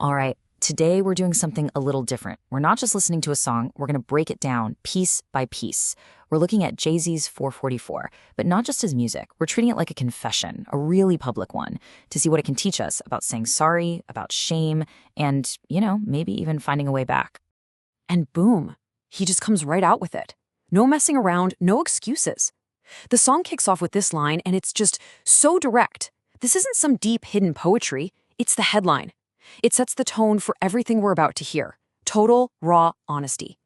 All right, today we're doing something a little different. We're not just listening to a song, we're going to break it down piece by piece. We're looking at Jay-Z's 444, but not just his music. We're treating it like a confession, a really public one, to see what it can teach us about saying sorry, about shame, and, maybe even finding a way back. And boom, he just comes right out with it. No messing around, no excuses. The song kicks off with this line, and it's just so direct. This isn't some deep hidden poetry, it's the headline. It sets the tone for everything we're about to hear. Total, raw honesty.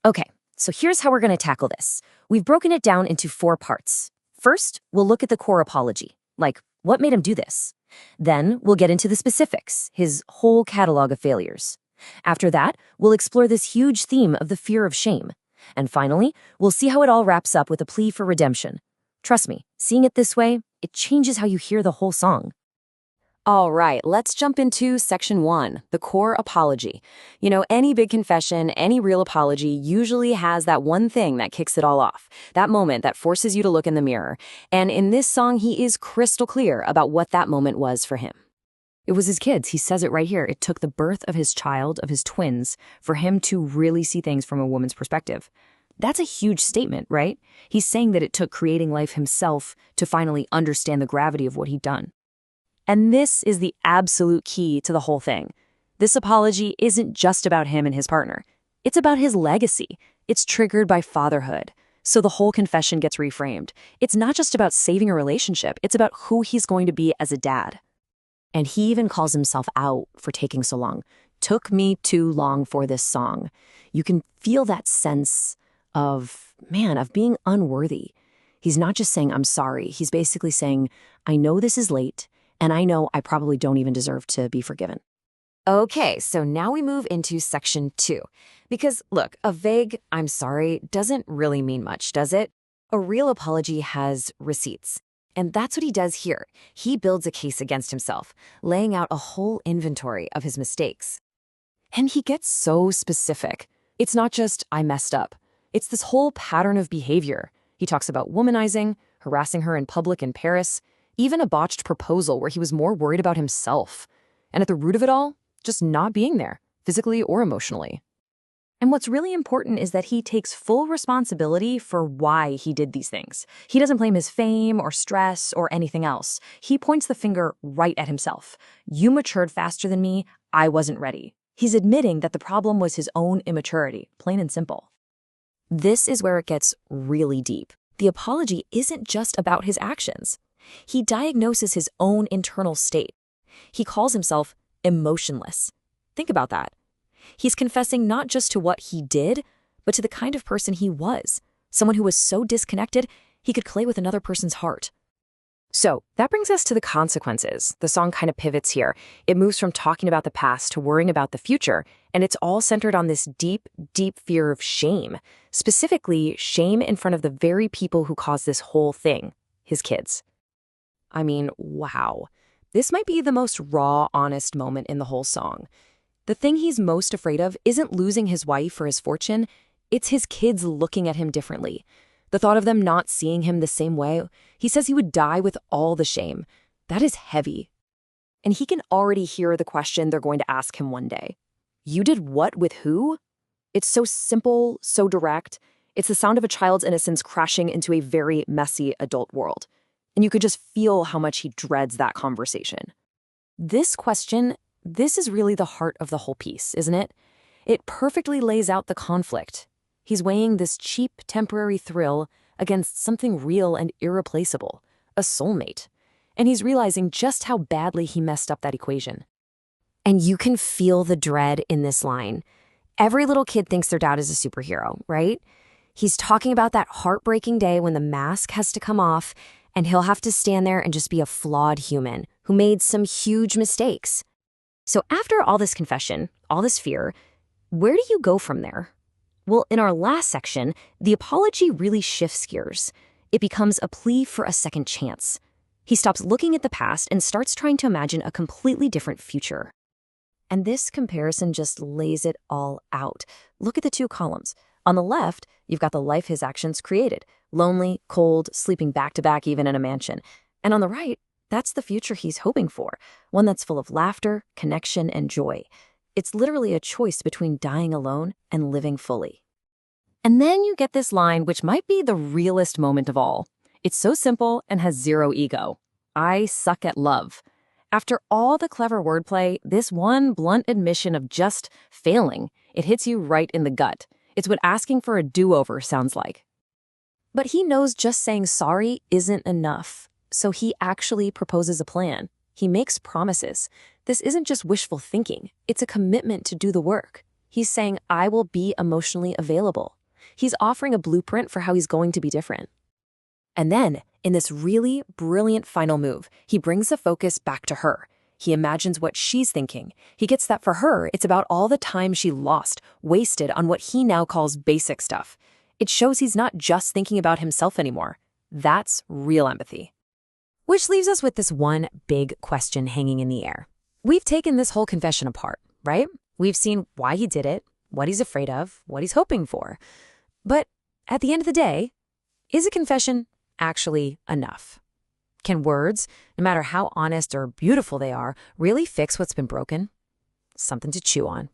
Okay, so here's how we're going to tackle this. We've broken it down into 4 parts. First, we'll look at the core apology, like what made him do this. Then we'll get into the specifics, his whole catalog of failures. After that, we'll explore this huge theme of the fear of shame. And finally, we'll see how it all wraps up with a plea for redemption. Trust me, seeing it this way, it changes how you hear the whole song. All right, let's jump into section 1, the core apology. Any big confession, any real apology usually has that one thing that kicks it all off, that moment that forces you to look in the mirror. And in this song, he is crystal clear about what that moment was for him. It was his kids. He says it right here. It took the birth of his child, of his twins, for him to really see things from a woman's perspective. That's a huge statement, right? He's saying that it took creating life himself to finally understand the gravity of what he'd done. And this is the absolute key to the whole thing. This apology isn't just about him and his partner. It's about his legacy. It's triggered by fatherhood. So the whole confession gets reframed. It's not just about saving a relationship. It's about who he's going to be as a dad. And he even calls himself out for taking so long. Took me too long for this song. You can feel that sense of being unworthy. He's not just saying, I'm sorry. He's basically saying, I know this is late, and I know I probably don't even deserve to be forgiven. Okay, so now we move into section 2. Because, look, a vague I'm sorry doesn't really mean much, does it? A real apology has receipts. And that's what he does here. He builds a case against himself, laying out a whole inventory of his mistakes. And he gets so specific. It's not just, I messed up. It's this whole pattern of behavior. He talks about womanizing, harassing her in public in Paris, even a botched proposal where he was more worried about himself. And at the root of it all, just not being there, physically or emotionally. And what's really important is that he takes full responsibility for why he did these things. He doesn't blame his fame or stress or anything else. He points the finger right at himself. You matured faster than me. I wasn't ready. He's admitting that the problem was his own immaturity, plain and simple. This is where it gets really deep. The apology isn't just about his actions. He diagnoses his own internal state. He calls himself emotionless. Think about that. He's confessing not just to what he did, but to the kind of person he was, someone who was so disconnected he could play with another person's heart. So that brings us to the consequences. The song kind of pivots here. It moves from talking about the past to worrying about the future, and it's all centered on this deep, deep fear of shame, specifically shame in front of the very people who caused this whole thing, his kids. I mean, wow. This might be the most raw, honest moment in the whole song. The thing he's most afraid of isn't losing his wife or his fortune, it's his kids looking at him differently. The thought of them not seeing him the same way, he says he would die with all the shame. That is heavy. And he can already hear the question they're going to ask him one day. You did what with who? It's so simple, so direct. It's the sound of a child's innocence crashing into a very messy adult world. And you could just feel how much he dreads that conversation. This question, this is really the heart of the whole piece, isn't it? It perfectly lays out the conflict. He's weighing this cheap, temporary thrill against something real and irreplaceable, a soulmate. And he's realizing just how badly he messed up that equation. And you can feel the dread in this line. Every little kid thinks their dad is a superhero, right? He's talking about that heartbreaking day when the mask has to come off, and he'll have to stand there and just be a flawed human who made some huge mistakes. So after all this confession, all this fear, where do you go from there? Well, in our last section, the apology really shifts gears. It becomes a plea for a second chance. He stops looking at the past and starts trying to imagine a completely different future. And this comparison just lays it all out. Look at the 2 columns. On the left, you've got the life his actions created. Lonely, cold, sleeping back-to-back even in a mansion. And on the right, That's the future he's hoping for, one that's full of laughter, connection, and joy. It's literally a choice between dying alone and living fully. And then you get this line, which might be the realest moment of all. It's so simple and has zero ego. I suck at love. After all the clever wordplay, this one blunt admission of just failing, it hits you right in the gut. It's what asking for a do-over sounds like. But he knows just saying sorry isn't enough, so he actually proposes a plan. He makes promises. This isn't just wishful thinking. It's a commitment to do the work. He's saying, I will be emotionally available. He's offering a blueprint for how he's going to be different. And then, in this really brilliant final move, he brings the focus back to her. He imagines what she's thinking. He gets that for her, it's about all the time she lost, wasted on what he now calls basic stuff. It shows he's not just thinking about himself anymore. That's real empathy. Which leaves us with this one big question hanging in the air. We've taken this whole confession apart, right? We've seen why he did it, what he's afraid of, what he's hoping for. But at the end of the day, is a confession actually enough? Can words, no matter how honest or beautiful they are, really fix what's been broken? Something to chew on.